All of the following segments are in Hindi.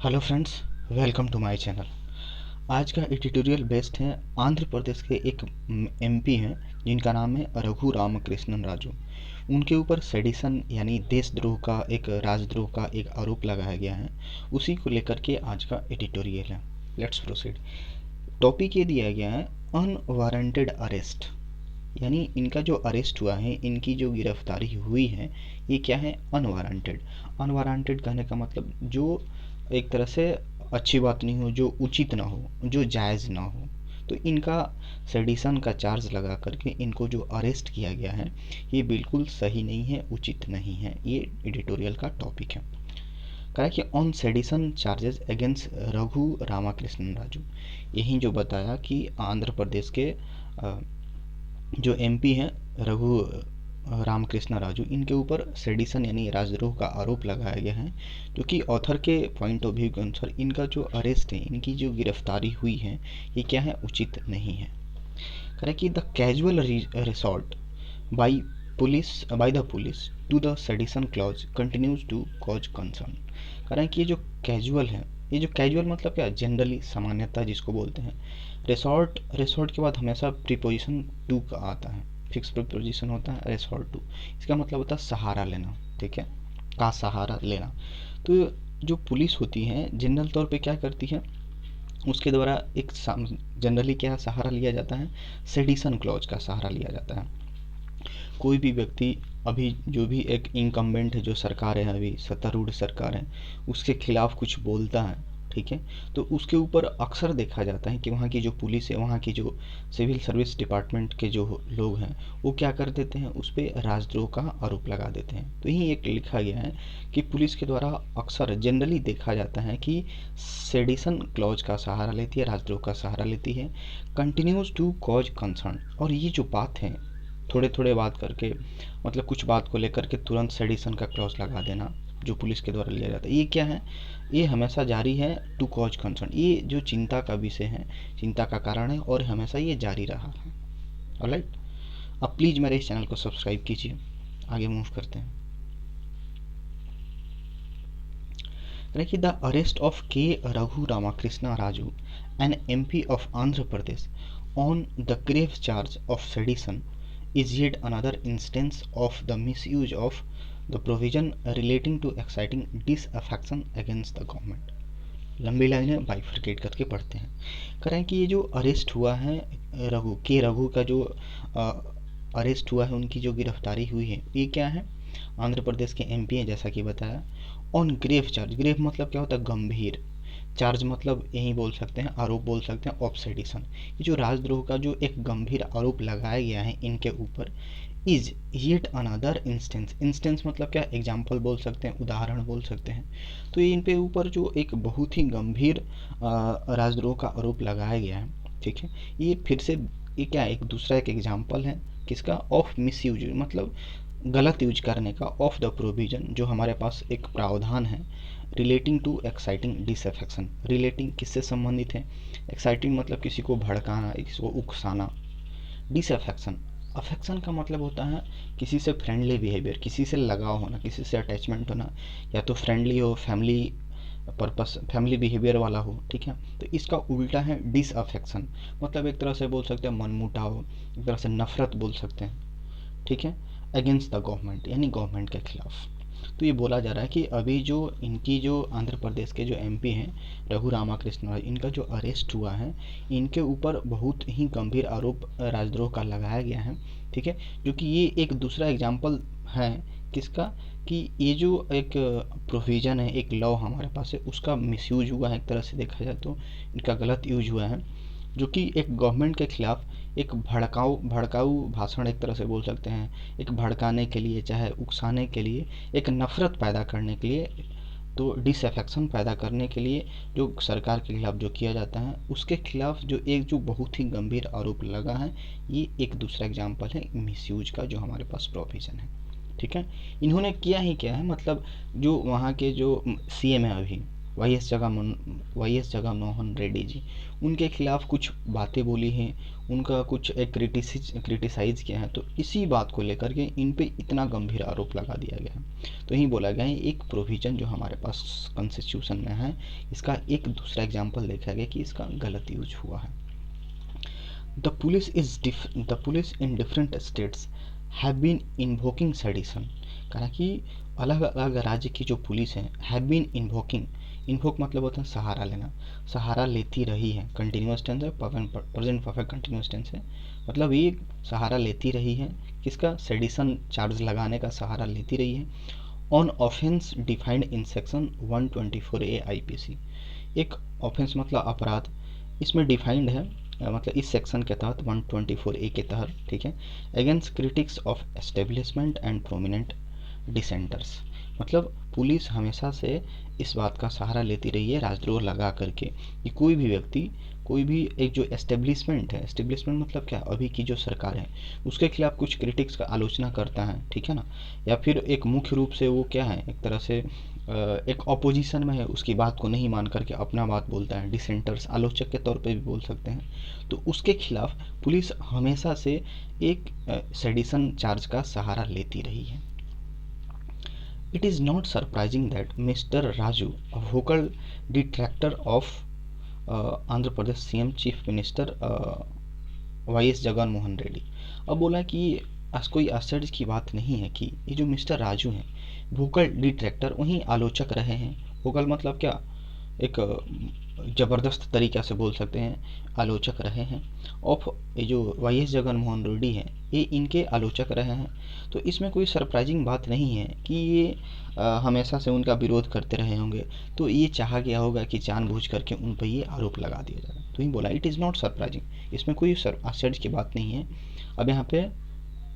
Hello friends, welcome to my channel. आज का एडिटोरियल बेस्ड है आंध्र प्रदेश के एक एमपी हैं जिनका नाम है रघु रामकृष्णन राजू। उनके ऊपर सेडिशन यानी देशद्रोह का एक राजद्रोह का एक आरोप लगाया गया है। उसी को लेकर के आज का एडिटोरियल है। Let's proceed. टॉपिक ये दिया गया है अनवारंटेड अरेस्ट, यानी इनका जो अरेस्ट हुआ है, इनकी जो गिरफ्तारी हुई है, ये क्या है? अनवारंटेड। अनवारंटेड कहने का मतलब जो एक तरह से अच्छी बात नहीं हो, जो उचित ना हो, जो जायज़ ना हो, तो इनका सेडिशन का चार्ज लगा करके इनको जो अरेस्ट किया गया है, ये बिल्कुल सही नहीं है, उचित नहीं है। ये एडिटोरियल का टॉपिक है। कहा कि on sedition charges against Raghu Ramakrishnan Raju. यही जो बताया कि आंध्र प्रदेश के जो एमपी हैं रघु रामकृष्ण राजू, इनके ऊपर सेडिशन यानी राजद्रोह का आरोप लगाया गया है, जो कि ऑथर के पॉइंट ऑफ व्यू के अनुसार इनका जो अरेस्ट है, इनकी जो गिरफ्तारी हुई है, ये क्या है? उचित नहीं है। करें कि the casual resort by the police to the sedition clause continues to cause concern. करें कि ये जो कैजुअल है, ये जो कैजुअल मतलब क्या? जनरली, सामान्यता जिसको बोलते हैं। रिसॉर्ट के बाद हमेशा प्रीपोजिशन टू का आता है, फिक्स प्रीपोजिशन होता है रिसॉर्ट टू। इसका मतलब होता है सहारा लेना, ठीक है, का सहारा लेना। तो जो पुलिस होती है जनरल तौर पे क्या करती है, उसके द्वारा एक जनरली क्या सहारा लिया जाता है? सेडिशन क्लॉज का सहारा लिया जाता है। कोई भी व्यक्ति, अभी जो भी एक इनकम्बेंट है, जो सरकार है, अभी सत्तारूढ़ सरकार है, उसके खिलाफ कुछ बोलता है, ठीक है, तो उसके ऊपर अक्सर देखा जाता है कि वहाँ की जो पुलिस है, वहाँ की जो सिविल सर्विस डिपार्टमेंट के जो लोग हैं, वो क्या कर देते हैं? उस पर राजद्रोह का आरोप लगा देते हैं। तो यही एक लिखा गया है कि पुलिस के द्वारा अक्सर जनरली देखा जाता है कि सेडिशन क्लॉज का सहारा लेती है, राजद्रोह का सहारा लेती है, कंटिन्यूज टू कॉज कंसर्न। और ये जो बात है, थोड़े थोड़े बात करके, मतलब कुछ बात को लेकर के तुरंत सेडिशन का क्लॉज लगा देना, जो पुलिस के द्वारा लिया जाता है, ये क्या है? ये हमेशा जारी है टू कॉज कंसर्न। ये जो चिंता का विषय है, चिंता का कारण है, और हमेशा ये जारी रहा है। ऑलराइट, अब प्लीज़ मेरे इस चैनल को सब्सक्राइब कीजिए। आगे मूव करते हैं। देखिए, the arrest of K Raghu Ramakrishna Raju, an MP of Andhra Pradesh, on the grave charge of sedition is yet another instance of the misuse of the provision relating to exciting disaffection against the government। लंबी लाइनें बाइफरकेट करके पढ़ते हैं। करें कि ये जो अरेस्ट हुआ है रघु का जो अरेस्ट हुआ है, उनकी जो गिरफ्तारी हुई है, ये क्या है? आंध्र प्रदेश के एमपी हैं, जैसा कि बताया। ऑन ग्रेव चार्ज, ग्रेव मतलब क्या होता है? गंभीर। चार्ज मतलब यही बोल सकते हैं, आरोप बोल सकते हैं, ऑफ सेडिशन। ये जो राजद्रोह का जो एक गंभीर आरोप लगाया गया है इनके ऊपर, इज येट अनदर इंस्टेंस मतलब क्या? एग्जाम्पल बोल सकते हैं, उदाहरण बोल सकते हैं। तो ये इन पे ऊपर जो एक बहुत ही गंभीर राजद्रोह का आरोप लगाया गया है, ठीक है, ये फिर से ये क्या? एक दूसरा एक एग्जाम्पल है किसका? ऑफ मिस यूज, मतलब गलत यूज करने का, ऑफ द प्रोविजन, जो हमारे पास एक प्रावधान है, relating to exciting disaffection. Relating किससे संबंधित है? एक्साइटिंग मतलब किसी को भड़काना, किसी को उकसाना। डिसअफेक्शन, अफेक्शन का मतलब होता है किसी से फ्रेंडली बिहेवियर, किसी से लगाव होना, किसी से अटैचमेंट होना, या तो फ्रेंडली हो, फैमिली पर्पस, फैमिली बिहेवियर वाला हो, ठीक है। तो इसका उल्टा है डिसअफेक्शन, मतलब एक तरह से बोल सकते हैं मनमुटाव, एक तरह से नफरत बोल सकते हैं, ठीक है, अगेंस्ट द गवर्नमेंट, यानी गवर्नमेंट के खिलाफ। तो ये बोला जा रहा है कि अभी जो इनकी जो आंध्र प्रदेश के जो एमपी हैं रघु रामकृष्ण, इनका जो अरेस्ट हुआ है, इनके ऊपर बहुत ही गंभीर आरोप राजद्रोह का लगाया गया है, ठीक है, जो कि ये एक दूसरा एग्जाम्पल है किसका? कि ये जो एक प्रोविज़न है, एक लॉ हमारे पास है, उसका मिसयूज हुआ है, एक तरह से देखा जाए तो इनका गलत यूज हुआ है, जो कि एक गवर्नमेंट के खिलाफ एक भड़काऊ भाषण, एक तरह से बोल सकते हैं, एक भड़काने के लिए, चाहे उकसाने के लिए, एक नफ़रत पैदा करने के लिए, तो डिसअफेक्शन पैदा करने के लिए जो सरकार के खिलाफ जो किया जाता है, उसके खिलाफ जो एक जो बहुत ही गंभीर आरोप लगा है, ये एक दूसरा एग्जाम्पल है मिसयूज का, जो हमारे पास प्रोविज़न है, ठीक है। इन्होंने किया ही क्या है, मतलब जो वहाँ के जो सीएम है अभी, वाई एस जगनमोहन रेड्डी जी, उनके खिलाफ कुछ बातें बोली हैं, उनका कुछ एक क्रिटिसाइज़ किया है, तो इसी बात को लेकर के इन पे इतना गंभीर आरोप लगा दिया गया है। तो यही बोला गया है एक प्रोविज़न जो हमारे पास कॉन्स्टिट्यूशन में है, इसका एक दूसरा एग्जाम्पल देखा गया कि इसका गलत यूज हुआ है। The police in different states have been invoking sedition। कहा कि अलग अलग राज्य की जो पुलिस है have been इन्वोक मतलब होता है सहारा लेना, सहारा लेती रही है, कंटिन्यूस टेंस है, प्रेजेंट परफेक्ट कंटिन्यूस टेंस है, मतलब ये सहारा लेती रही है किसका, सेडिशन चार्ज लगाने का सहारा लेती रही है, on offence defined in section 124A IPC। एक ऑफेंस मतलब अपराध, इसमें डिफाइंड है मतलब इस सेक्शन के तहत 124A के तहत, ठीक है, against critics of establishment and prominent dissenters. मतलब पुलिस हमेशा से इस बात का सहारा लेती रही है राजद्रोह लगा करके कि कोई भी व्यक्ति, कोई भी एक जो एस्टेब्लिशमेंट है, एस्टेब्लिशमेंट मतलब क्या, अभी की जो सरकार है उसके खिलाफ कुछ क्रिटिक्स का आलोचना करता है, ठीक है ना, या फिर एक मुख्य रूप से वो क्या है, एक तरह से एक ऑपोजिशन में है, उसकी बात को नहीं मान करके अपना बात बोलता है, डिसेंटर्स आलोचक के तौर पे भी बोल सकते हैं, तो उसके खिलाफ पुलिस हमेशा से एक सेडिशन चार्ज का सहारा लेती रही है। It is not surprising that Mr. Raju, a vocal detractor of Andhra Pradesh CM chief minister Y S Jagan Mohan Reddy, अब बोला कि कोई आश्चर्य की बात नहीं है कि ये जो मिस्टर राजू हैं वोकल डिट्रैक्टर, वहीं आलोचक रहे हैं। वोकल मतलब क्या, एक ज़बरदस्त तरीक़ा से बोल सकते हैं, आलोचक रहे हैं ऑफ ये जो वाई एस जगन मोहन रेड्डी हैं, ये इनके आलोचक रहे हैं। तो इसमें कोई सरप्राइजिंग बात नहीं है कि ये हमेशा से उनका विरोध करते रहे होंगे, तो ये चाहा गया होगा कि जानबूझ करके उन पर ये आरोप लगा दिया जाए। तो ही बोला इट इज़ नॉट सरप्राइजिंग, इसमें कोई आश्चर्य की बात नहीं है। अब यहाँ पे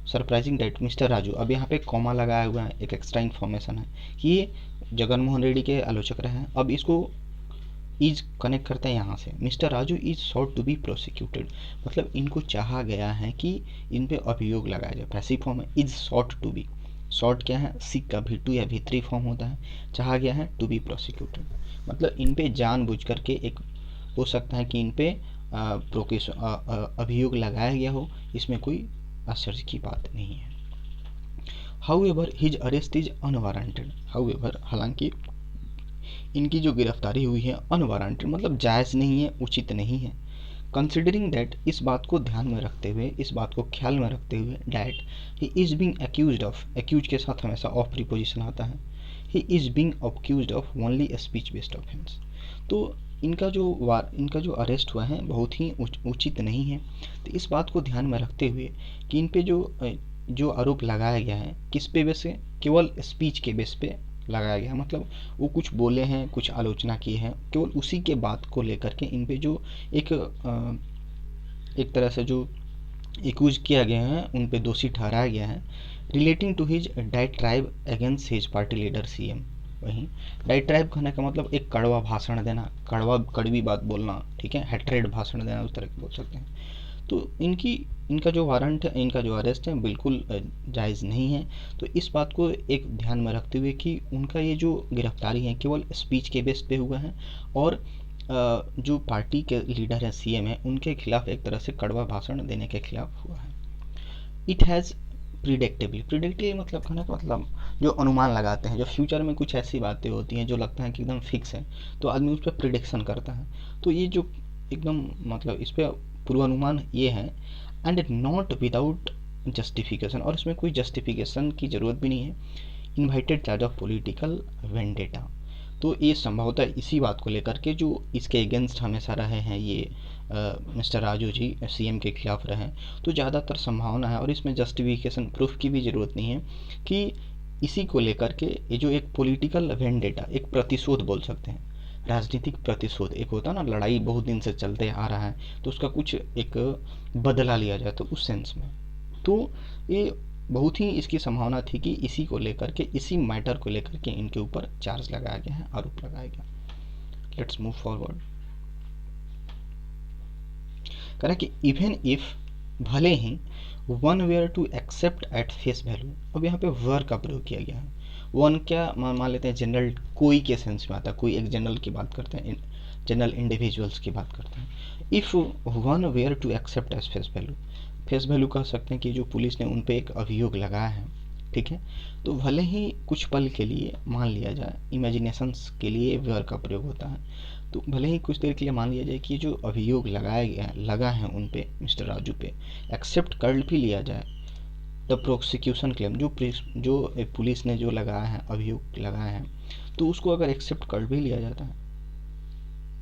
सरप्राइजिंग डेट मिस्टर राजू, अब यहाँ पे कॉमा लगाया हुआ है, एक एक्स्ट्रा इन्फॉर्मेशन है कि ये जगन मोहन रेड्डी के आलोचक रहे हैं। अब इसको इज कनेक्ट करते हैं यहाँ से, mister Raju is sought to be prosecuted, मतलब इनको चाहा गया है कि इन पे अभियोग लगाया जाए। पैसिव फॉर्म है is sought to be, sought क्या है, सिक का भी टू या भी3 फॉर्म होता है, चाहा गया है टू बी प्रोसिक्यूटेड, मतलब इन पे जानबूझ करके एक हो सकता है कि इन पे अभियोग लगाया गया हो, इसमें कोई आश्चर्य की बात नहीं है। However his arrest is unwarranted, however हालांकि इनकी जो गिरफ्तारी हुई है अनवारंटेड मतलब जायज़ नहीं है, उचित नहीं है। कंसिडरिंग दैट, इस बात को ध्यान में रखते हुए, इस बात को ख्याल में रखते हुए, that he is being accused of, accuse के साथ हमेशा ऑफ प्रीपोजिशन आता है, he is being accused of only speech based offence. तो इनका जो अरेस्ट हुआ है बहुत ही उचित नहीं है। तो इस बात को ध्यान में रखते हुए कि इन पे जो आरोप लगाया गया है किस पे बेस है, केवल स्पीच के बेस पे लगाया गया, मतलब वो कुछ बोले हैं, कुछ आलोचना की है, केवल उसी के बात को लेकर के इन पे जो एक तरह से जो एक्यूज किया गया है, उन पे दोषी ठहराया गया है, relating to his diatribe against his party leader CM. वहीं डाइट्राइब कहने का मतलब एक कड़वा भाषण देना, कड़वी बात बोलना, ठीक है, हेट्रेड भाषण देना, उस तरह के बोल सकते हैं। तो इनका जो वारंट है, इनका जो अरेस्ट है बिल्कुल जायज़ नहीं है। तो इस बात को एक ध्यान में रखते हुए कि उनका ये जो गिरफ्तारी है केवल स्पीच के बेस पे हुआ है और जो पार्टी के लीडर हैं सीएम हैं उनके खिलाफ एक तरह से कड़वा भाषण देने के खिलाफ हुआ है। इट हैज़ प्रिडिक्टिवली मतलब कहने का मतलब जो अनुमान लगाते हैं, जो फ्यूचर में कुछ ऐसी बातें होती हैं जो लगता है कि एकदम फिक्स है, तो आदमी उस पर प्रिडिक्शन करता है। तो ये जो एकदम मतलब इस पर पूर्वानुमान ये है, एंड नॉट विदाउट जस्टिफिकेशन, और इसमें कोई जस्टिफिकेशन की ज़रूरत भी नहीं है। Invited charge of political vendetta, तो ये संभवतः इसी बात को लेकर के जो इसके अगेंस्ट हमेशा रहे हैं ये मिस्टर राजू जी सीएम के खिलाफ रहे हैं, तो ज़्यादातर संभावना है, और इसमें जस्टिफिकेशन प्रूफ की भी ज़रूरत नहीं है कि इसी को लेकर के ये जो एक पॉलिटिकल वेंडेटा, एक प्रतिशोध बोल सकते हैं, राजनीतिक प्रतिशोध, एक होता ना लड़ाई बहुत दिन से चलते आ रहा है तो उसका कुछ एक बदला लिया जाए, तो उस सेंस में तो ये बहुत ही इसकी संभावना थी कि इसी को लेकर के, इसी मैटर को लेकर के इनके ऊपर चार्ज लगाया गया है, आरोप लगाया गया। Let's move forward. कह रहा कि इवन इफ, भले ही, one were to accept at face value, अब यहाँ पे वर का प्रयोग किया गया है। वन क्या मान लेते हैं जनरल, कोई के सेंस में आता है, कोई एक जनरल की बात करते हैं, जनरल इंडिविजुअल्स की बात करते हैं। If one were to accept as face value, face value कह सकते हैं कि जो पुलिस ने उन पे एक अभियोग लगाया है, ठीक है, तो भले ही कुछ पल के लिए मान लिया जाए, इमेजिनेशंस के लिए वेयर का प्रयोग होता है, तो भले ही कुछ देर के लिए मान लिया जाए कि ये जो अभियोग लगा है उन पे, मिस्टर राजू पे, एक्सेप्ट कर भी लिया जाए द प्रोसिक्यूशन क्लेम, जो पुलिस ने जो लगाया है, अभियोग लगाया है, तो उसको अगर एक्सेप्ट कर भी लिया जाता है,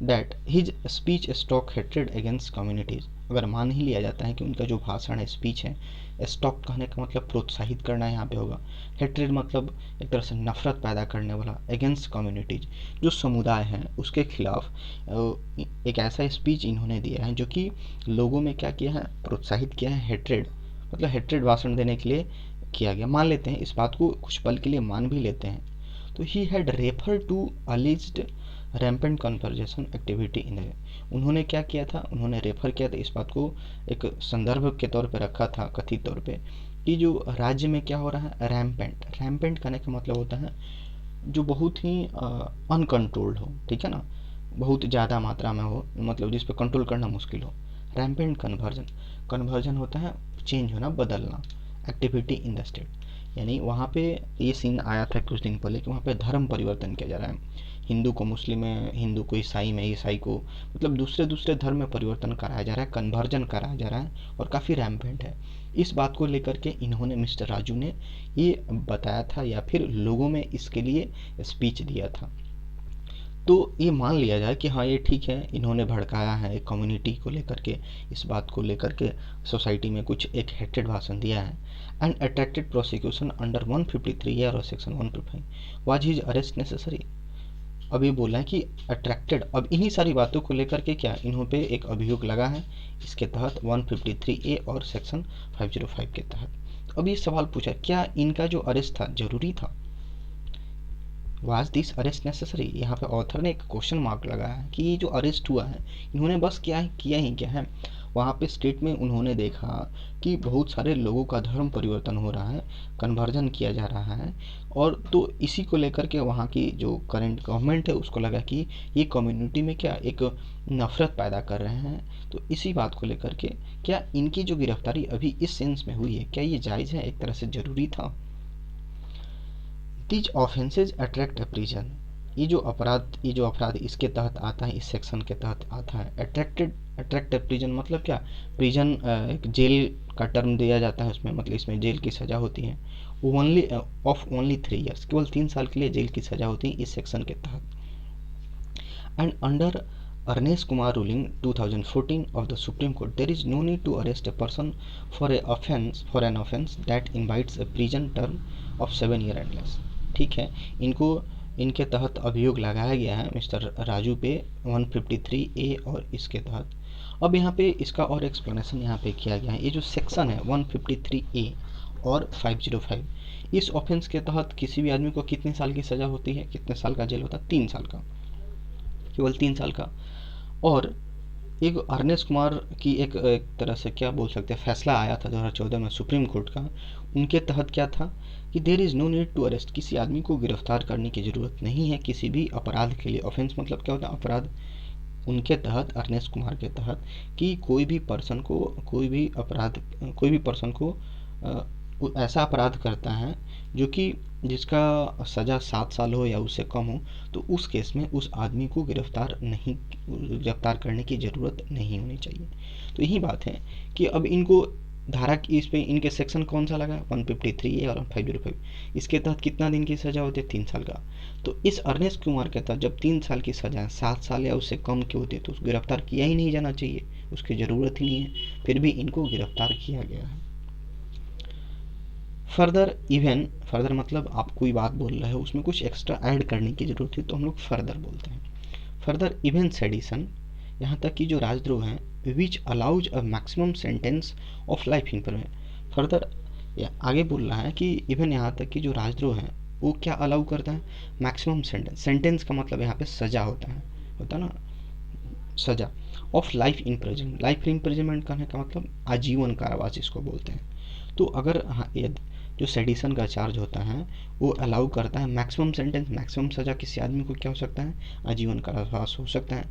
that his speech stock hatred against communities, अगर मान ही लिया जाता है कि उनका जो भाषण है, स्पीच है, स्टॉक कहने का मतलब प्रोत्साहित करना यहाँ पे होगा, हेट्रेड मतलब एक तरह से नफरत पैदा करने वाला, अगेंस्ट कम्युनिटीज, जो समुदाय हैं उसके खिलाफ एक ऐसा स्पीच इन्होंने दिया है जो कि लोगों में क्या किया है, प्रोत्साहित किया है, हेट्रेड मतलब हेट्रेड भाषण देने के लिए किया गया। मान लेते हैं इस बात को, कुछ पल के लिए मान भी लेते हैं, तो he had refer to alleged rampant conversion activity in, उन्होंने क्या किया था, उन्होंने रेफर किया था, इस बात को एक संदर्भ के तौर पे रखा था, कथित तौर पे, कि जो राज्य में क्या हो रहा है, रैम्पेंट, रैम्पेंट करने का मतलब होता है जो बहुत ही अनकंट्रोल्ड हो, ठीक है ना, बहुत ज़्यादा मात्रा में हो, मतलब जिस पे कंट्रोल करना मुश्किल हो। रैम्पेंट कन्वर्जन, कन्वर्जन होता है चेंज होना, बदलना, एक्टिविटी इन द स्टेट, यानी वहाँ पे ये सीन आया था कुछ दिन पहले कि वहाँ पे धर्म परिवर्तन किया जा रहा है, हिंदू को मुस्लिम में, हिंदू को ईसाई में, ईसाई को मतलब दूसरे दूसरे धर्म में परिवर्तन कराया जा रहा है, कन्वर्जन कराया जा रहा है, और काफ़ी रैम्पेंट है। इस बात को लेकर के इन्होंने, मिस्टर राजू ने ये बताया था, या फिर लोगों में इसके लिए स्पीच दिया था। तो ये मान लिया जाए कि हाँ ये ठीक है, इन्होंने भड़काया है कम्युनिटी को लेकर के, इस बात को लेकर के सोसाइटी में कुछ एक हेटेड भाषण दिया है, एंड अट्रैक्टेड प्रोसिक्यूशन अंडर 153 या और section 155, was his arrest necessary. अब ये बोला है कि अट्रैक्टेड, अब इन्हीं सारी बातों को लेकर के क्या इन्हों पे एक अभियोग लगा है, इसके तहत 153A और सेक्शन 505 के तहत। अब ये सवाल पूछा, क्या इनका जो अरेस्ट था जरूरी था, वाज दिस अरेस्ट नेसेसरी। यहाँ पे ऑथर ने एक क्वेश्चन मार्क लगाया है कि ये जो अरेस्ट हुआ है, इन्होंने बस किया ही क्या है, वहाँ पे स्टेट में उन्होंने देखा कि बहुत सारे लोगों का धर्म परिवर्तन हो रहा है, कन्वर्जन किया जा रहा है, और तो इसी को लेकर के वहाँ की जो करंट गवर्नमेंट है उसको लगा कि ये कम्युनिटी में क्या एक नफरत पैदा कर रहे हैं, तो इसी बात को लेकर के क्या इनकी जो गिरफ्तारी अभी इस सेंस में हुई है, क्या ये जायज़ है, एक तरह से ज़रूरी था। दीज ऑफेंसेज अट्रैक्ट प्रिजन, ये जो अपराध इसके तहत आता है, इस सेक्शन के तहत आता है, अट्रैक्ट प्रिजन मतलब क्या, प्रिजन एक जेल का टर्म दिया जाता है उसमें, मतलब इसमें जेल की सज़ा होती है, ओनली 3 ईयर्स, केवल 3 साल के लिए जेल की सज़ा होती है इस सेक्शन के तहत। And under Arnesh Kumar ruling 2014 of the Supreme Court, there is no need to arrest a person for an offense that invites a prison term of 7 years and less। ठीक है, इनके तहत अभियोग लगाया गया है मिस्टर राजू पे 153A और इसके तहत। अब यहाँ पे इसका और एक्सप्लेनेशन यहाँ पे किया गया है, ये जो सेक्शन है 153A और 505, इस ऑफेंस के तहत किसी भी आदमी को कितने साल की सज़ा होती है, कितने साल का जेल होता है, 3 साल का, केवल 3 साल का। और एक अर्नेस्ट कुमार की एक तरह से क्या बोल सकते हैं, फैसला आया था 2014 में सुप्रीम कोर्ट का, उनके तहत क्या था कि there is no need to arrest, किसी आदमी को गिरफ्तार करने की ज़रूरत नहीं है किसी भी अपराध के लिए। ऑफेंस मतलब क्या होता है, अपराध। उनके तहत, अर्नेस्ट कुमार के तहत, कि कोई भी पर्सन को ऐसा अपराध करता है जो कि जिसका सज़ा 7 साल हो या उससे कम हो, तो उस केस में उस आदमी को गिरफ्तार करने की ज़रूरत नहीं होनी चाहिए। तो यही बात है कि अब इनको धारा की इस पे इनके सेक्शन कौन सा लगा, 153A और 505, इसके तहत कितना दिन की सज़ा होती है, 3 साल का। तो इस अर्नेस्ट कुमार के तहत जब 3 साल की सज़ा 7 साल या उससे कम की होती है, तो उसको गिरफ्तार किया ही नहीं जाना चाहिए, उसकी ज़रूरत ही नहीं है, फिर भी इनको गिरफ्तार किया गया है। फर्दर मतलब आप कोई बात बोल रहे हो, उसमें कुछ एक्स्ट्रा ऐड करने की ज़रूरत है, तो हम लोग फर्दर बोलते हैं। फर्दर इवन सेडिशन, यहाँ तक कि जो राजद्रोह हैं, which allows a maximum sentence of life imprisonment. Further आगे बोल रहा है कि इवन यहाँ तक कि जो राजद्रोह हैं वो क्या अलाउ करता है, मैक्सिमम सेंटेंस का मतलब यहाँ पे सज़ा होता ना, सज़ा of life imprisonment. Life imprisonment करने का मतलब आजीवन कारावास इसको बोलते हैं। तो अगर जो सेडिशन का चार्ज होता है वो अलाउ करता है मैक्सिमम सेंटेंस, मैक्सिमम सज़ा किसी आदमी को क्या हो सकता है, आजीवन कारावास हो सकता है।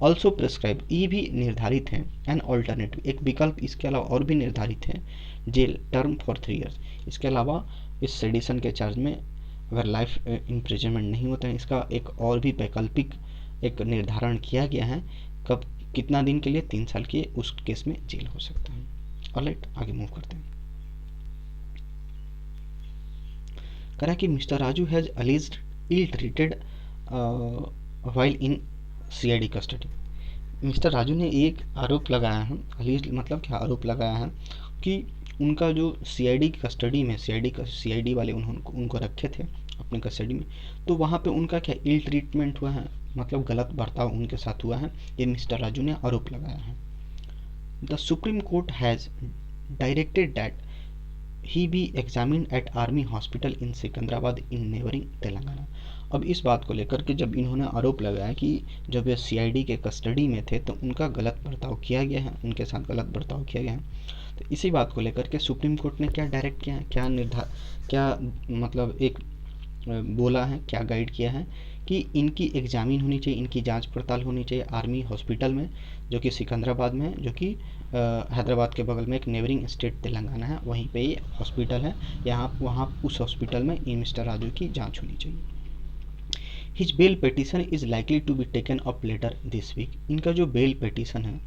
ऑल्सो प्रिस्क्राइब, ये भी निर्धारित है, एन ऑल्टरनेटिव, एक विकल्प इसके अलावा और भी निर्धारित है, जेल टर्म फॉर 3 ईयर्स। इसके अलावा इस सेडिशन के चार्ज में अगर लाइफ इम्प्रिजनमेंट नहीं होता है, इसका एक और भी वैकल्पिक एक निर्धारण किया गया है, कब कितना दिन के लिए, 3 साल के, उस केस में जेल हो सकता है। ऑलराइट, आगे मूव करते हैं। कह रहा है कि mister Raju has alleged ill treated while in CID custody. Mister Raju ने एक आरोप लगाया है, अलीज्ड मतलब क्या आरोप लगाया है, कि उनका जो CID कस्टडी में, CID वाले उनको रखे थे अपने कस्टडी में, तो वहाँ पे उनका क्या इल ट्रीटमेंट हुआ है, मतलब गलत बर्ताव उनके साथ हुआ है, ये मिस्टर राजू ने आरोप लगाया है। The Supreme Court has directed that he be examined at army hospital in Secunderabad in neighbouring Telangana. अब इस बात को लेकर के जब इन्होंने आरोप लगाया कि जब ये CID के कस्टडी में थे तो उनका गलत बर्ताव किया गया है, उनके साथ गलत बर्ताव किया गया है, तो इसी बात को लेकर के सुप्रीम कोर्ट ने क्या डायरेक्ट किया है, क्या मतलब एक बोला है, क्या गाइड किया है कि इनकी एग्जामिन होनी चाहिए, इनकी जांच पड़ताल होनी चाहिए आर्मी हॉस्पिटल में, जो कि सिकंदराबाद में है, जो कि हैदराबाद के बगल में एक नेबरिंग स्टेट तेलंगाना है, वहीं पे ये हॉस्पिटल है, वहाँ उस हॉस्पिटल में ई मिस्टर राजू की जांच होनी चाहिए। His bail petition is likely to be taken up later this week. इनका जो बेल पिटीशन है,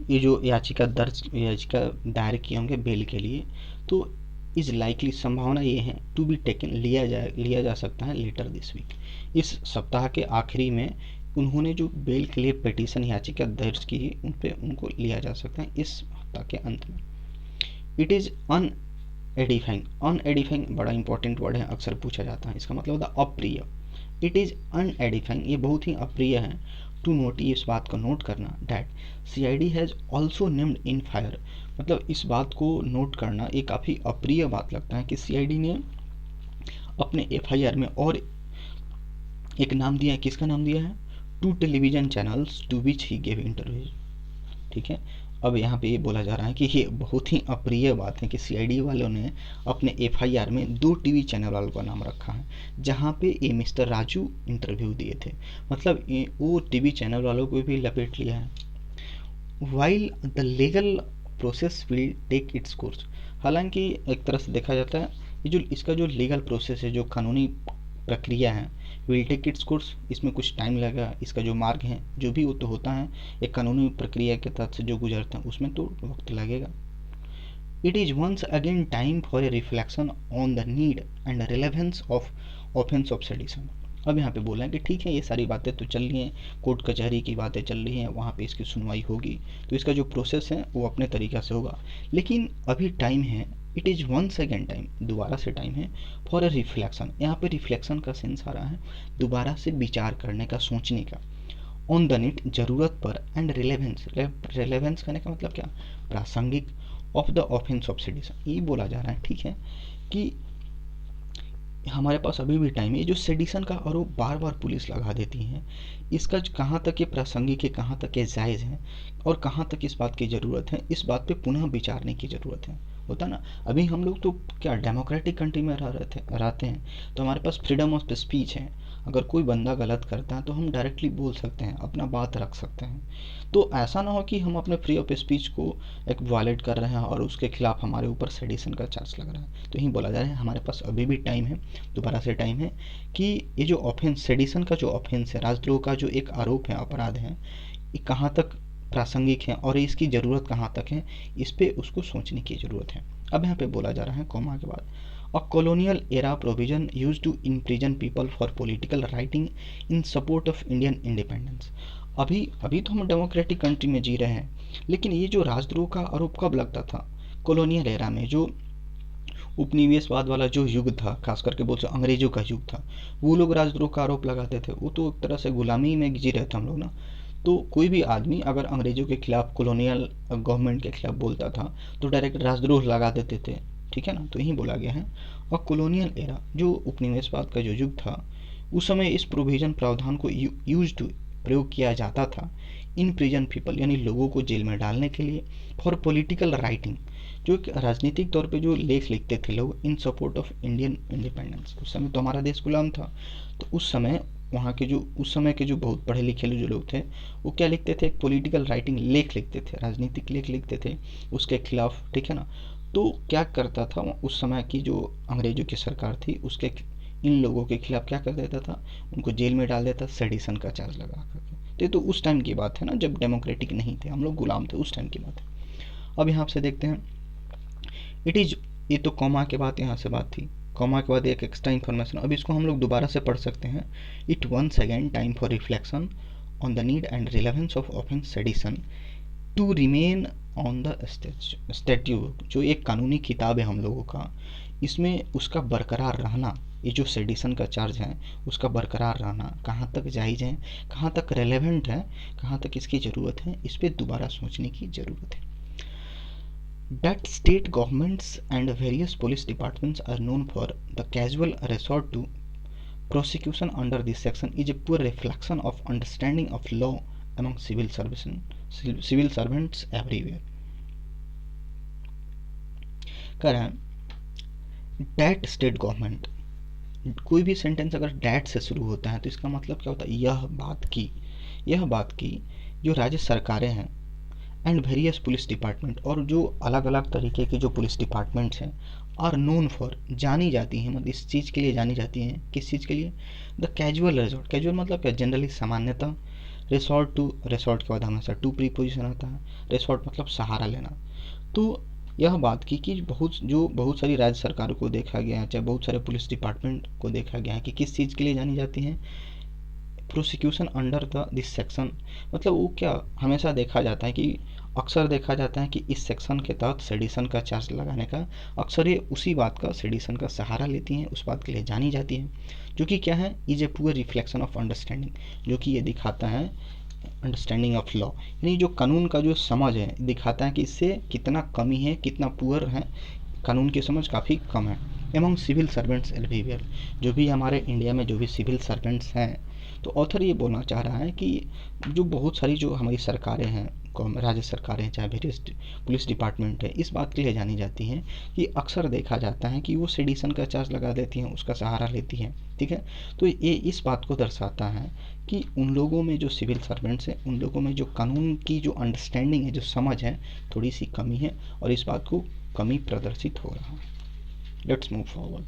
ये जो याचिका दायर किए होंगे बेल के लिए, तो इज़ लाइकली संभावना ये है, टू बी टेकन लिया जा सकता है लेटर दिस वीक, इस सप्ताह के आखिरी में उन्होंने जो बेल के लिए पिटीशन याचिका दर्ज की उन पे उनको लिया जा सकता है इस सप्ताह के अंत में। इट इज़ अनएडिफाइंग बड़ा इंपॉर्टेंट वर्ड है, अक्सर पूछा जाता है, इसका मतलब होता है अप्रिय। इट इज़ अनएडिफाइंग, ये बहुत ही अप्रिय है, टू नोट, इस बात को नोट करना, that CID has also named in fire, मतलब इस बात को नोट करना ये काफ़ी अप्रिय बात लगता है कि CID ने अपने FIR में और एक नाम दिया है, किसका नाम दिया है, 2 television channels to which he gave interviews. ठीक है, अब यहाँ पे ये बोला जा रहा है कि ये बहुत ही अप्रिय बात है कि CID वालों ने अपने FIR में 2 TV चैनल वालों का नाम रखा है, जहाँ पे ये मिस्टर राजू इंटरव्यू दिए थे, मतलब वो TV चैनल वालों को भी लपेट लिया है। While the legal process will take its course, हालांकि एक तरह से देखा जाता है ये जो इसका जो लीगल प्रोसेस है, जो कानूनी प्रक्रिया है, विल टेक इट्स कोर्स, इसमें कुछ टाइम लगेगा, इसका जो मार्ग है जो भी वो तो होता है एक कानूनी प्रक्रिया के तहत से जो गुजरता है उसमें तो वक्त लगेगा। It is once again time for a reflection on the need and relevance of offence of sedition. अब यहाँ पे बोला है कि ठीक है ये सारी बातें तो चल रही हैं, कोर्ट कचहरी की बातें चल रही हैं, वहाँ पे इसकी सुनवाई होगी, तो इसका जो प्रोसेस है वो अपने तरीक़ा से होगा, लेकिन अभी टाइम है, it is once again time, दोबारा से टाइम है, फॉर ए रिफ्लेक्शन, यहाँ पे रिफ्लेक्शन का सेंस आ रहा है, दोबारा से विचार करने का, सोचने का, ऑन द नीड, ज़रूरत पर, एंड रिलेवेंस करने का मतलब क्या, प्रासंगिक, of the offence of sedition, ये बोला जा रहा है, ठीक है, कि हमारे पास अभी भी टाइम है, जो सेडिशन का आरोप बार बार पुलिस लगा देती है, इसका कहाँ तक ये प्रासंगिक है, कहाँ तक ये जायज़ है, और कहाँ तक इस बात की ज़रूरत है, इस बात पे पुनः विचारने की ज़रूरत है, होता ना। अभी हम लोग तो क्या डेमोक्रेटिक कंट्री में रहते हैं, तो हमारे पास फ्रीडम ऑफ स्पीच है, अगर कोई बंदा गलत करता है तो हम डायरेक्टली बोल सकते हैं, अपना बात रख सकते हैं, तो ऐसा ना हो कि हम अपने फ्री ऑफ स्पीच को एक वायलेट कर रहे हैं और उसके खिलाफ हमारे ऊपर सेडिशन का चार्ज लग रहा है। तो यही बोला जा रहा है हमारे पास अभी भी टाइम है, दोबारा से टाइम है, कि ये जो ऑफेंस, सेडिशन का जो ऑफेंस है, राजद्रोह का जो एक आरोप है, अपराध है, ये कहाँ तक प्रासंगिक है और इसकी ज़रूरत कहाँ तक है, इस पर उसको सोचने की ज़रूरत है। अब यहाँ पे बोला जा रहा है कॉमा के बाद, a colonial era provision use to imprison people for political writing in support of Indian independence. अभी तो हम डेमोक्रेटिक कंट्री में जी रहे हैं, लेकिन ये जो राजद्रोह का आरोप कब लगता था, कॉलोनियल एरा में, जो उपनिवेशवाद वाला जो युग था, खास करके बोल सकते अंग्रेजों का युग था, वो लोग राजद्रोह का आरोप लगाते थे, वो तो एक तरह से गुलामी में जी रहे थे हम लोग ना। तो कोई भी आदमी अगर अंग्रेजों के खिलाफ, कॉलोनियल गवर्नमेंट के खिलाफ बोलता था तो डायरेक्ट राजद्रोह लगा देते थे, ठीक है ना, तो यही बोला गया है। और कॉलोनियल एरा, जो उपनिवेशवाद का जो युग था, उस समय इस प्रोविजन प्रावधान को यूज टू प्रयोग किया जाता था इन प्रिजन पीपल, यानी लोगों को जेल में डालने के लिए, फॉर पॉलिटिकल राइटिंग, जो एक राजनीतिक तौर पे जो लेख लिखते थे लोग इन सपोर्ट ऑफ इंडियन इंडिपेंडेंस। उस समय तो हमारा देश गुलाम था, तो उस समय वहाँ के जो उस समय के जो बहुत पढ़े लिखे जो लोग थे वो क्या लिखते थे, एक पॉलिटिकल राइटिंग लेख लिखते थे, राजनीतिक लेख लिखते थे उसके खिलाफ, ठीक है ना। तो क्या करता था उस समय की जो अंग्रेजों की सरकार थी उसके इन लोगों के खिलाफ क्या कर देता था, उनको जेल में डाल देता, सेडिशन का चार्ज लगा करके। तो ये तो उस टाइम की बात है ना, जब डेमोक्रेटिक नहीं थे, हम लोग गुलाम थे, उस टाइम की बात है। अब यहाँ से देखते हैं इट इज, ये तो कॉमा के बाद यहाँ से बात थी, कॉमा के बाद एक एक्स्ट्रा इन्फॉर्मेशन, अब इसको हम लोग दोबारा से पढ़ सकते हैं। It once again time for reflection on the need and relevance of open sedition to remain on the statute, जो एक कानूनी किताब है हम लोगों का, इसमें उसका बरकरार रहना, ये जो सेडिशन का चार्ज है उसका बरकरार रहना कहाँ तक जायज़ है, कहाँ तक रेलेवेंट है, कहाँ तक इसकी ज़रूरत है, इस पर दोबारा सोचने की ज़रूरत है। That state governments and various police departments are known for the casual resort to prosecution under this section is a poor reflection of understanding of law among civil servants everywhere. कह रहा है डैट स्टेट गवर्नमेंट, कोई भी सेंटेंस अगर डैट से शुरू होता है तो इसका मतलब क्या होता है, यह बात की जो राज्य सरकारें हैं एंड वेरियस पुलिस डिपार्टमेंट, और जो अलग अलग तरीके के जो पुलिस डिपार्टमेंट्स हैं, आर नोन फॉर, जानी जाती हैं, मतलब इस चीज़ के लिए जानी जाती हैं, किस चीज़ के लिए, द कैजुअल रिजॉर्ट, कैजुअल मतलब क्या, जनरली सामान्यतः, रिसॉर्ट टू, रिसॉर्ट के बाद हमेशा टू प्रीपोजिशन आता है, रिसॉर्ट मतलब सहारा लेना। तो यह बात की कि बहुत सारी राज्य सरकारों को देखा गया है, चाहे बहुत सारे पुलिस डिपार्टमेंट को देखा गया है कि किस चीज़ के लिए जानी जाती हैं, prosecution under the this section, मतलब वो क्या हमेशा देखा जाता है कि अक्सर देखा जाता है कि इस सेक्शन के तहत सेडिशन का चार्ज लगाने का, अक्सर ये उसी बात का, सेडिशन का सहारा लेती हैं, उस बात के लिए जानी जाती हैं, जो कि क्या है, is a poor reflection of understanding, जो कि ये दिखाता है अंडरस्टैंडिंग ऑफ लॉ, यानी जो कानून का जो समझ है दिखाता है कि इससे कितना कमी है, कितना पुअर है, कानून की समझ काफ़ी कम है। एमंग सिविल सर्वेंट्स एवरीवेयर, जो भी हमारे इंडिया में जो भी सिविल सर्वेंट्स हैं, तो ऑथर ये बोलना चाह रहा है कि जो बहुत सारी जो हमारी सरकारें हैं, राज्य सरकारें चाहे वेरियस पुलिस डिपार्टमेंट है, इस बात के लिए जानी जाती हैं कि अक्सर देखा जाता है कि वो सेडिशन का चार्ज लगा देती हैं, उसका सहारा लेती हैं, ठीक है। तो ये इस बात को दर्शाता है कि उन लोगों में जो सिविल सर्वेंट्स हैं, उन लोगों में जो कानून की जो अंडरस्टैंडिंग है, जो समझ है, थोड़ी सी कमी है, और इस बात को कमी प्रदर्शित हो रहा है। Let's move forward.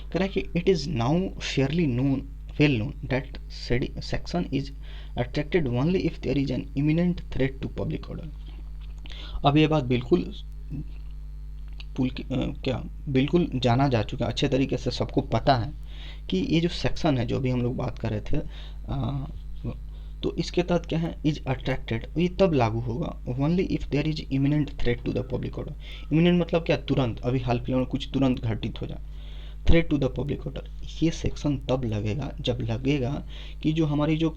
कह रहा है कि it is now Fairlie known, well known that section is attracted only if there is an imminent threat to public order। अब ये बात बिल्कुल जाना जा चुका, अच्छे तरीके से सबको पता है कि ये जो सेक्शन है, जो भी हम लोग बात कर रहे थे, तो इसके तहत क्या है, इज अट्रैक्टेड, ये तब लागू होगा only if there is imminent threat to the public order. Imminent मतलब क्या, तुरंत, अभी हाल फिलहाल में कुछ तुरंत घटित हो जाए, threat to the public order, ये सेक्शन तब लगेगा जब लगेगा कि जो हमारी जो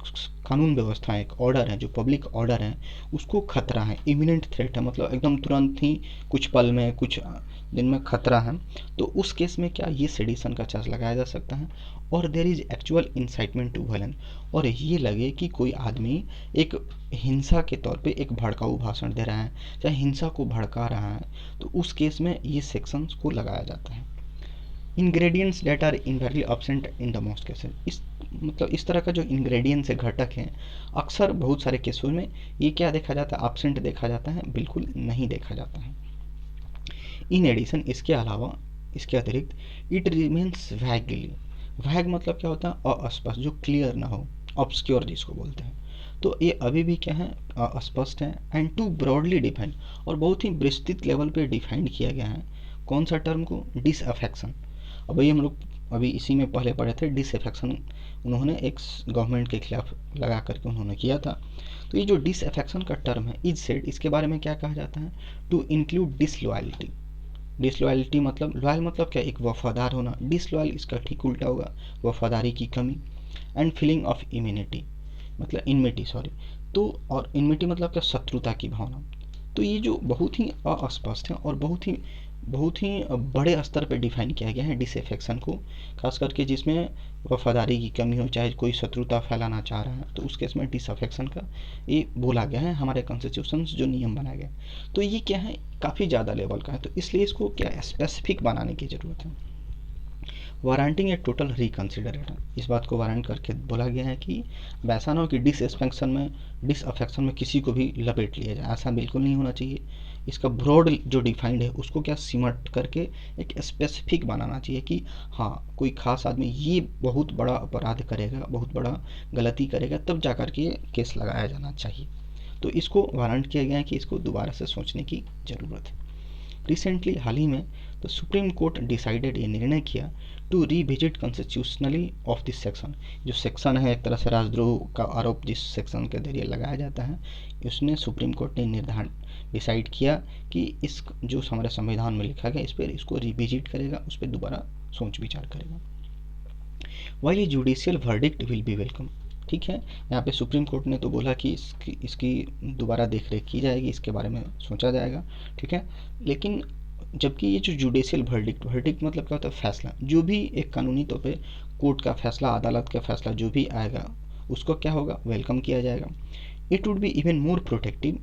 कानून व्यवस्था है, एक ऑर्डर है, जो पब्लिक ऑर्डर है, उसको खतरा है, इमिनेंट थ्रेट है, मतलब एकदम तुरंत ही, कुछ पल में, कुछ दिन में खतरा है, तो उस केस में क्या, ये सेडिशन का चार्ज लगाया जा सकता है। और there is actual incitement to violence, और ये लगे कि कोई आदमी एक हिंसा के तौर पे एक भड़काऊ भाषण दे रहा है, चाहे हिंसा को भड़का रहा है, तो उस केस में ये सेक्शंस को लगाया जाता है। Ingredients that are invariably absent in the most cases, इस तरह का जो इंग्रेडिएंट्स है, घटक हैं, अक्सर बहुत सारे केसों में ये क्या देखा जाता है, एब्सेंट देखा जाता है, बिल्कुल नहीं देखा जाता है। इन एडिशन, इसके अलावा, इसके अतिरिक्त, इट रिमेन्स वैगली, वैग मतलब क्या होता है, अस्पष्ट, जो क्लियर ना हो, ऑब्सक्योर जिसको बोलते हैं, तो ये अभी भी क्या है, अस्पष्ट है, एंड टू ब्रॉडली डिफाइंड, और बहुत ही विस्तृत लेवल पे डिफाइंड किया गया है, कौन सा टर्म को, डिसअफेक्शन। अब वही हम लोग अभी इसी में पहले पढ़े थे, डिसअफेक्शन उन्होंने एक गवर्नमेंट के खिलाफ लगा करके उन्होंने किया था। तो ये जो डिसअफेक्शन का टर्म है, इज सेड, इसके बारे में क्या कहा जाता है, टू इंक्लूड डिसलॉयल्टी। डिसलॉयल्टी मतलब, लॉयल मतलब क्या, एक वफादार होना, डिसलॉयल इसका ठीक उल्टा होगा, वफादारी की कमी, एंड फीलिंग ऑफ इम्यूनिटी मतलब इनमिटी, सॉरी, तो और इनमिटी मतलब क्या, शत्रुता की भावना। तो ये जो बहुत ही अस्पष्ट है और बहुत ही बहुत ही बड़े स्तर पे डिफाइन किया गया है डिसअफेक्शन को, खास करके जिसमें वफादारी की कमी हो, चाहे कोई शत्रुता फैलाना चाह रहा है तो उस केस में डिसअफेक्शन का ये बोला गया है, हमारे कॉन्स्टिट्यूशन जो नियम बनाए गए। तो ये क्या है, काफ़ी ज़्यादा लेवल का है, तो इसलिए इसको क्या स्पेसिफिक बनाने की ज़रूरत है। वारंटिंग ए टोटल रिकन्सिडरेशन, इस बात को वारंट करके बोला गया है कि अब ऐसा ना हो कि डिसअफेक्शन में किसी को भी लपेट लिया जाए, ऐसा बिल्कुल नहीं होना चाहिए। इसका ब्रॉड जो डिफाइंड है उसको क्या सिमट करके एक स्पेसिफिक बनाना चाहिए कि हाँ, कोई खास आदमी ये बहुत बड़ा अपराध करेगा, बहुत बड़ा गलती करेगा, तब जा कर के केस लगाया जाना चाहिए। तो इसको वारंट किया गया है कि इसको दोबारा से सोचने की ज़रूरत है। रिसेंटली हाल ही में तो सुप्रीम कोर्ट डिसाइडेड, ये निर्णय किया to revisit constitutionally of this section. जो सेक्शन है एक तरह से राजद्रोह का आरोप जिस सेक्शन के जरिए लगाया जाता है, उसने सुप्रीम कोर्ट ने निर्धारण डिसाइड किया कि इस जो हमारे संविधान में लिखा गया इस पर इसको रिविजिट करेगा, उस पर दोबारा सोच विचार करेगा। While a judicial verdict will be welcome, ठीक है, यहाँ पे सुप्रीम कोर्ट ने तो बोला कि इसकी दोबारा देख रेख की जाएगी, इसके बारे में सोचा जाएगा, ठीक है। लेकिन जबकि ये जो जुडिशियल वर्डिक्ट मतलब क्या होता है, फैसला, जो भी एक कानूनी तौर पे कोर्ट का फैसला, अदालत का फैसला जो भी आएगा उसको क्या होगा, वेलकम किया जाएगा। It would be even more protective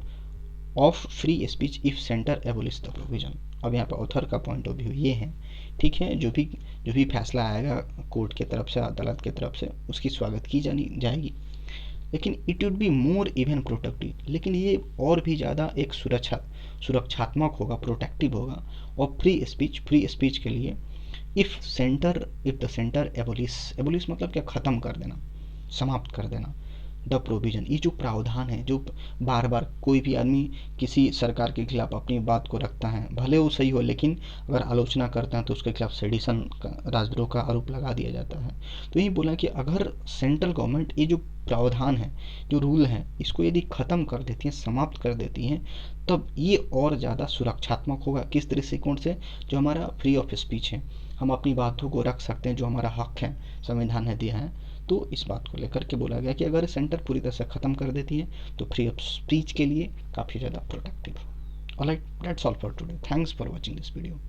of free speech if centre abolish the provision. अब यहाँ पर ऑथर का पॉइंट ऑफ व्यू ये है, ठीक है, जो भी फैसला आएगा कोर्ट की तरफ से, अदालत की तरफ से, उसकी स्वागत की जानी जाएगी, लेकिन it would be more even protective, लेकिन ये और भी ज़्यादा एक सुरक्षात्मक होगा, प्रोटेक्टिव होगा और फ्री स्पीच के लिए इफ़ द सेंटर एबोलिश मतलब क्या, ख़त्म कर देना, समाप्त कर देना द प्रोविजन, ये जो प्रावधान है, जो बार बार कोई भी आदमी किसी सरकार के खिलाफ अपनी बात को रखता है, भले वो सही हो, लेकिन अगर आलोचना करता है तो उसके खिलाफ सेडिशन का, राजद्रोह का आरोप लगा दिया जाता है। तो यही बोला कि अगर सेंट्रल गवर्नमेंट ये जो प्रावधान है, जो रूल है, इसको यदि ख़त्म कर देती है, समाप्त कर देती हैं, तब ये और ज़्यादा सुरक्षात्मक होगा। किस दृष्टिकोण से, जो हमारा फ्री ऑफ स्पीच है, हम अपनी बातों को रख सकते हैं, जो हमारा हक है, संविधान ने दिया है। तो इस बात को लेकर के बोला गया कि अगर सेंटर पूरी तरह से ख़त्म कर देती है तो फ्री ऑफ स्पीच के लिए काफ़ी ज़्यादा protective. Alright, that's all for today, thanks for watching this video.